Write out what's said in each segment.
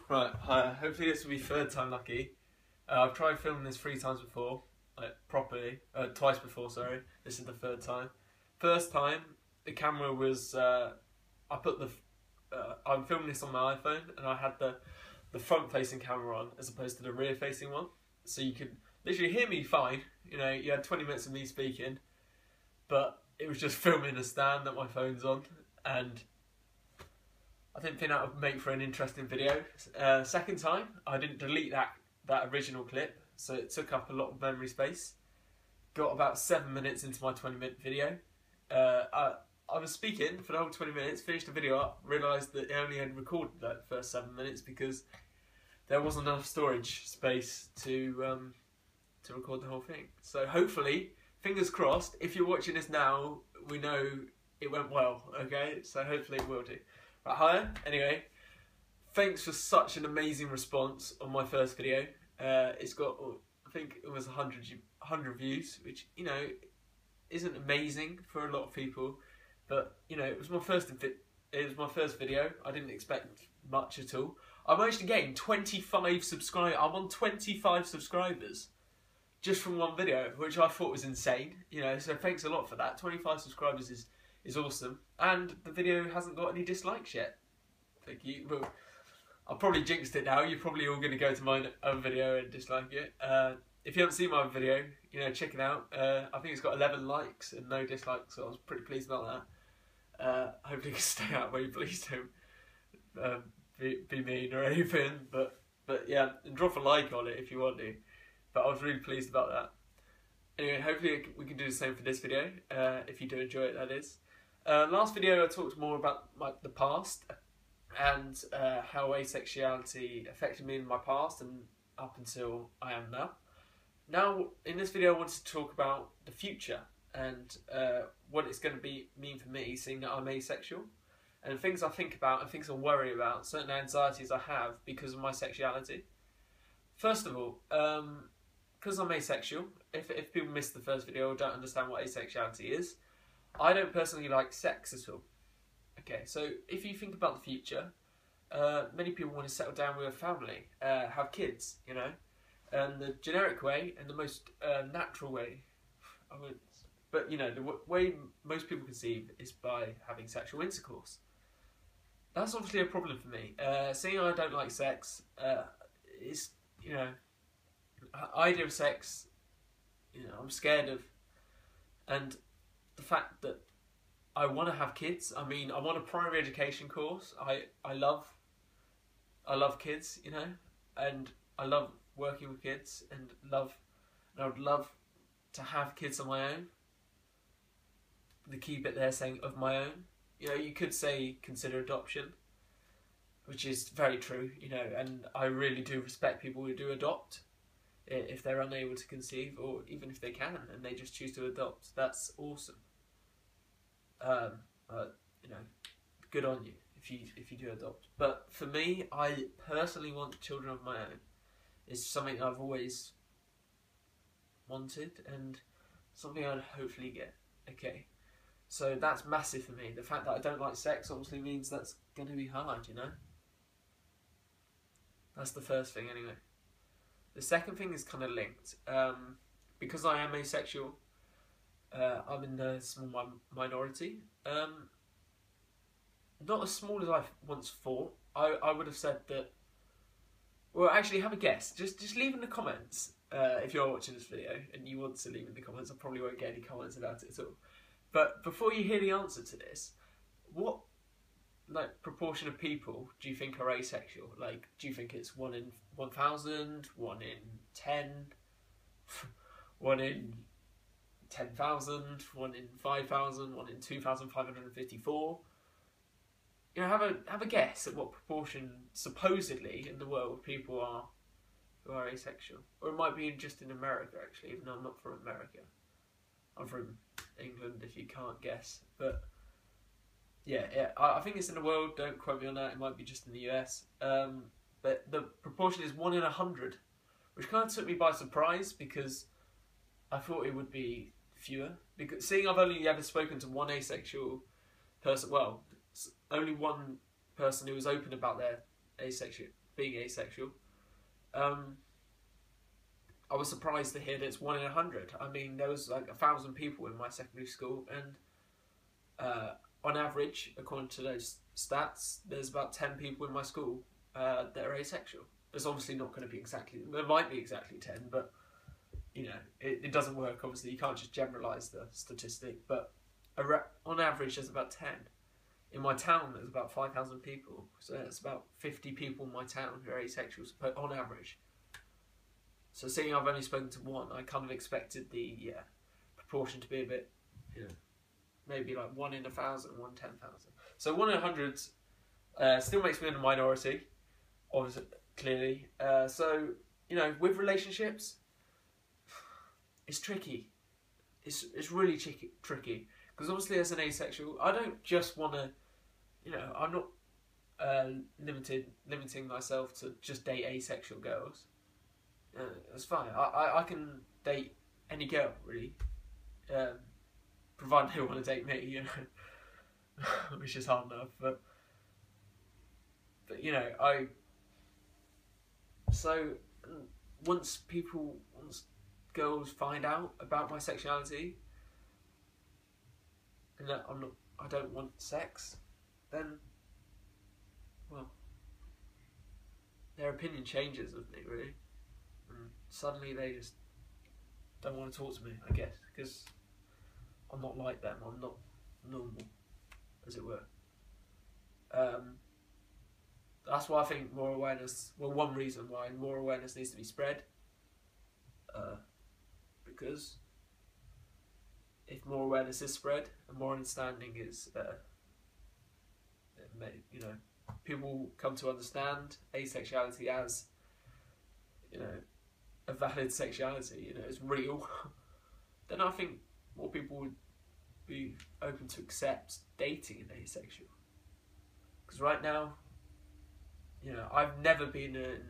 Right, hi. Hopefully this will be third time lucky. I've tried filming this 3 times before, like properly. Twice before, sorry. This is the third time. First time, the camera was. I'm filming this on my iPhone, and I had the front-facing camera on as opposed to the rear-facing one, so you could literally hear me fine. You know, you had 20 minutes of me speaking, but it was just filming a stand that my phone's on, and I didn't think that would make for an interesting video. Second time, I didn't delete that original clip, so it took up a lot of memory space. Got about 7 minutes into my 20-minute video. I was speaking for the whole 20 minutes, finished the video up, realised that it only had recorded that first 7 minutes because there wasn't enough storage space to record the whole thing. So hopefully, fingers crossed, if you're watching this now, we know it went well, okay? So hopefully it will do. Right, hiya. Anyway, thanks for such an amazing response on my first video. It's got, I think it was 100 views, which, you know, isn't amazing for a lot of people, but you know, it was my first video. I didn't expect much at all. I managed to gain 25 subscribers. I'm on 25 subscribers just from one video, which I thought was insane. You know, so thanks a lot for that. 25 subscribers is awesome, and the video hasn't got any dislikes yet. Thank you. Well, I probably jinxed it now. You're probably all going to go to my other video and dislike it. If you haven't seen my video, you know, check it out. I think it's got 11 likes and no dislikes, so I was pretty pleased about that. Hopefully you can stay out where you please don't be mean or anything, but yeah, and drop a like on it if you want to. But I was really pleased about that. Anyway, hopefully we can do the same for this video, if you do enjoy it, that is. Last video I talked more about the past and how asexuality affected me in my past and up until I am now. Now, in this video I wanted to talk about the future and what it's going to mean for me, seeing that I'm asexual, and things I think about and things I worry about, certain anxieties I have because of my sexuality. First of all, because I'm asexual, if people missed the first video or don't understand what asexuality is, I don't personally like sex at all. Okay, so if you think about the future, many people want to settle down with a family, have kids, you know, and the generic way and the most natural way, but you know, the way most people conceive is by having sexual intercourse. That's obviously a problem for me. Seeing I don't like sex is, you know, idea of sex, you know, I'm scared of, and the fact that I want to have kids. I mean, I'm on a primary education course. I love kids, you know, and I love working with kids, and I would love to have kids of my own. The key bit there saying of my own. You know, you could say consider adoption, which is very true, you know, and I really do respect people who do adopt if they're unable to conceive, or even if they can and they just choose to adopt. That's awesome. You know, good on you if you do adopt. But for me, I personally want children of my own. It's something I've always wanted and something I'd hopefully get. Okay, so that's massive for me. The fact that I don't like sex obviously means that's going to be hard, you know. That's the first thing anyway. The second thing is kind of linked. Because I am asexual, I'm in the small minority. Not as small as I once thought. I would have said that. Well, actually, have a guess. Just leave in the comments if you're watching this video and you want to leave in the comments. I probably won't get any comments about it at all. But before you hear the answer to this, what proportion of people do you think are asexual? Like, do you think it's 1 in 1,000, 1 in 10, 1 in 10,000, 1 in 5,000, 1 in 2,554? You know, have a guess at what proportion supposedly in the world people are who are asexual, or it might be just in America actually. Even though I'm not from America, I'm from England. If you can't guess, but yeah, I think it's in the world. Don't quote me on that. It might be just in the US. But the proportion is 1 in 100, which kind of took me by surprise because I thought it would be fewer. Because seeing I've only ever spoken to one asexual person, well, only one person who was open about their being asexual. I was surprised to hear that it's 1 in 100. I mean, there was like 1,000 people in my secondary school, and on average, according to those stats, there's about 10 people in my school that are asexual. It's obviously not going to be exactly, there might be exactly 10, but you know, it doesn't work. Obviously, you can't just generalise the statistic, but on average, there's about 10. In my town, there's about 5,000 people, so it's about 50 people in my town who are asexual on average. So seeing I've only spoken to one, I kind of expected the proportion to be a bit, you know, maybe like 1 in 1,000, 1 in 10,000. So 1 in 100 still makes me in the minority, obviously, clearly. So, you know, with relationships, it's tricky. It's really tricky. Because obviously as an asexual, I don't just want to, you know, I'm not limiting myself to just date asexual girls. It's fine. I can date any girl, really. Provided they want to date me, you know. Which is hard enough. But you know, so once girls find out about my sexuality, and that I don't want sex, then, well, their opinion changes of me, really. And suddenly they just don't want to talk to me, I guess, because I'm not like them. I'm not normal, as it were. That's why I think more awareness, well, one reason why more awareness needs to be spread, because if more awareness is spread and more understanding is, you know, people come to understand asexuality as, you know, a valid sexuality, you know, it's real, then I think more people would be open to accept dating an asexual. Because right now, you know, I've never been in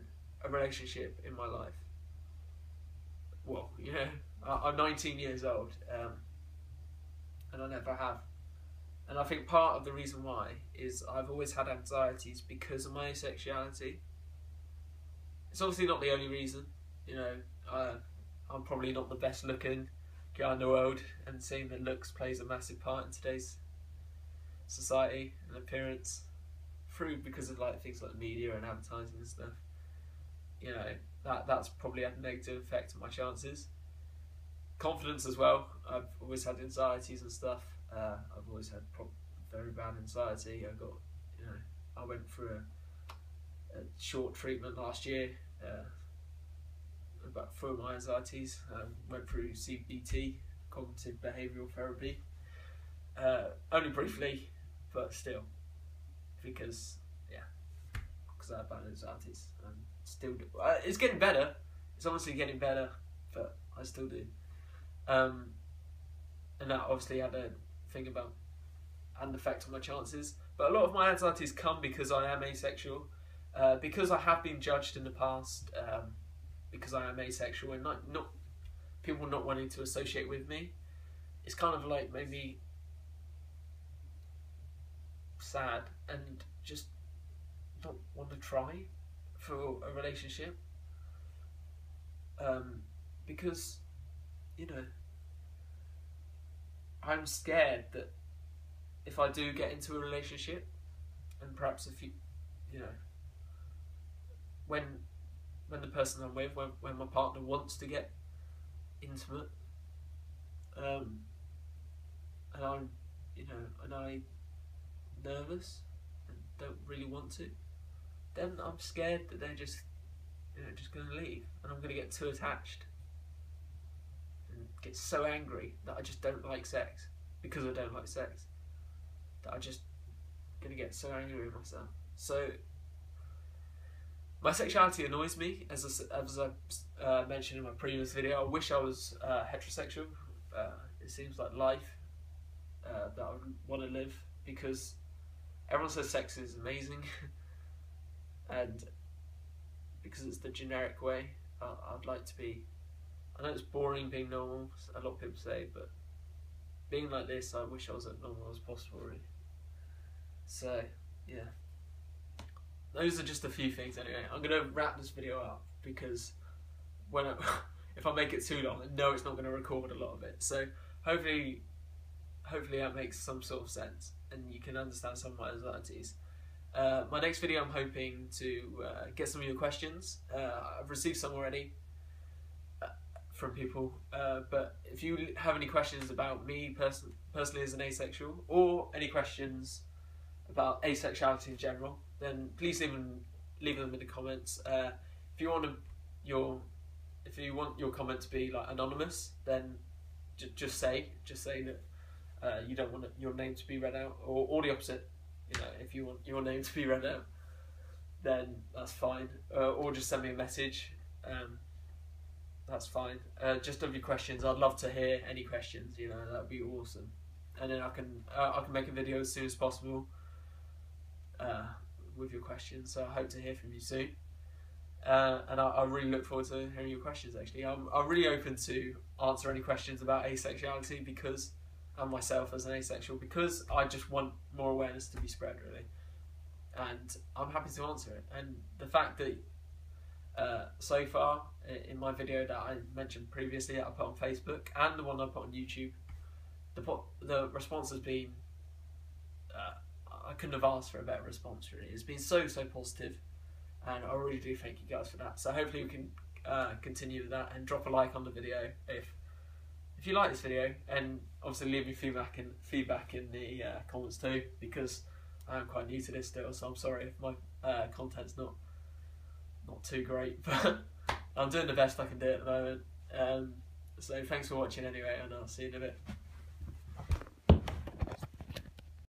a relationship in my life. Well, you know, I'm 19 years old, and I never have. And I think part of the reason why is I've always had anxieties because of my asexuality. It's obviously not the only reason, you know. I'm probably not the best looking guy in the world, and seeing that looks plays a massive part in today's society and appearance, because of like things like media and advertising and stuff. You know, that's probably had a negative effect on my chances. Confidence as well. I've always had anxieties and stuff. I've always had very bad anxiety. I went through a short treatment last year for my anxieties. Went through CBT, cognitive behavioural therapy. Only briefly, but still, because I have bad anxieties. Still do. It's getting better. It's honestly getting better, but I still do. And that obviously had an effect on my chances. But a lot of my anxieties come because I am asexual, because I have been judged in the past, because I am asexual, and not people not wanting to associate with me. It's kind of like maybe sad and just not want to try for a relationship, because, you know, I'm scared that if I do get into a relationship, and perhaps if you know, when the person I'm with, when my partner wants to get intimate, and I'm, you know, and I'm nervous and don't really want to, then I'm scared that they're just going to leave, and I'm going to get too attached and get so angry that I just don't like sex, because I don't like sex, that I'm just going to get so angry with myself. So my sexuality annoys me, as I mentioned in my previous video. I wish I was heterosexual. It seems like life that I would want to live, because everyone says sex is amazing, and because it's the generic way, I'd like to be. I know it's boring being normal, a lot of people say, but being like this, I wish I was as normal as possible, really. So, yeah. those are just a few things anyway. I'm going to wrap this video up because if I make it too long, I know it's not going to record a lot of it. So hopefully that makes some sort of sense and you can understand some of my anxieties. My next video, I'm hoping to get some of your questions. I've received some already from people, but if you have any questions about me personally as an asexual, or any questions about asexuality in general, then please leave them in the comments. If you want your comment to be like anonymous, then just say that you don't want your name to be read out, or the opposite. You know, if you want your name to be read out, then that's fine. Or just send me a message. That's fine. Just of your questions. I'd love to hear any questions. You know, that'd be awesome. And then I can make a video as soon as possible with your questions. So I hope to hear from you soon. And I really look forward to hearing your questions. Actually, I'm really open to answer any questions about asexuality because. And myself as an asexual, because I just want more awareness to be spread, really, and I'm happy to answer it. And the fact that so far in my video that I mentioned previously that I put on Facebook and the one I put on YouTube, the response has been I couldn't have asked for a better response, really. It's been so positive, and I really do thank you guys for that. So hopefully we can continue with that, and drop a like on the video if you like this video, and obviously leave me feedback in the comments too, because I am quite new to this still, so I'm sorry if my content's not too great, but I'm doing the best I can do at the moment. So thanks for watching anyway, and I'll see you in a bit.